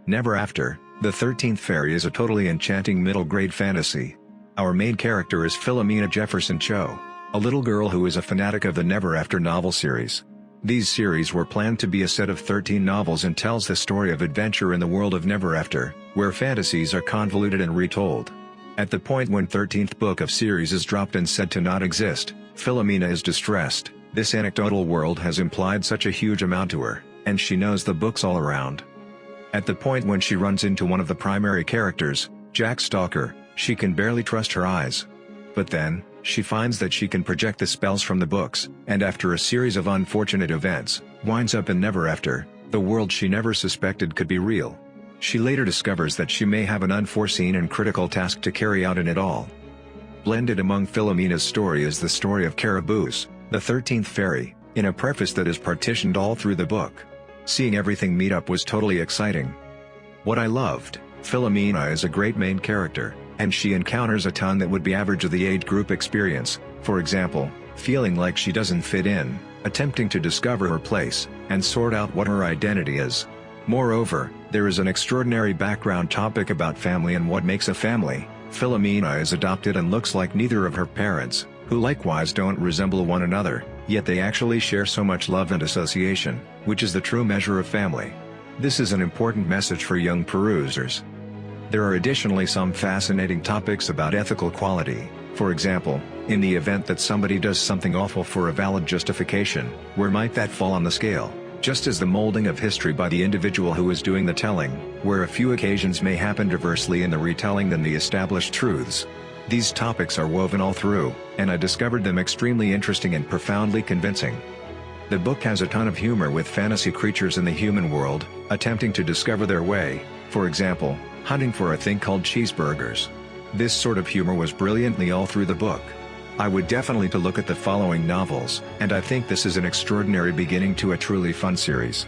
Never After, The 13th Fairy is a totally enchanting middle-grade fantasy. Our main character is Filomena Jefferson-Cho, a little girl who is a fanatic of the Never After novel series. These series were planned to be a set of 13 novels and tells the story of adventure in the world of Never After, where fantasies are convoluted and retold. At the point when 13th book of series is dropped and said to not exist, Filomena is distressed. This anecdotal world has implied such a huge amount to her, and she knows the books all around. At the point when she runs into one of the primary characters, Stalker, she can barely trust her eyes. But then, she finds that she can project the spells from the books, and after a series of unfortunate events, winds up in Never After, the world she never suspected could be real. She later discovers that she may have an unforeseen and critical task to carry out in it all. Blended among Filomena's story is the story of Cruz, the 13th Fairy, in a preface that is partitioned all through the book. Seeing everything meet up was totally exciting. What I loved, Filomena is a great main character, and she encounters a ton that would be average of the age group experience, for example, feeling like she doesn't fit in, attempting to discover her place, and sort out what her identity is. Moreover, there is an extraordinary background topic about family and what makes a family. Filomena is adopted and looks like neither of her parents, who likewise don't resemble one another, yet they actually share so much love and association, which is the true measure of family. This is an important message for young perusers. There are additionally some fascinating topics about ethical quality. For example, in the event that somebody does something awful for a valid justification, where might that fall on the scale? Just as the molding of history by the individual who is doing the telling, where a few occasions may happen diversely in the retelling than the established truths. These topics are woven all through, and I discovered them extremely interesting and profoundly convincing. The book has a ton of humor with fantasy creatures in the human world, attempting to discover their way, for example, hunting for a thing called cheeseburgers. This sort of humor was brilliantly all through the book. I would definitely to look at the following novels, and I think this is an extraordinary beginning to a truly fun series.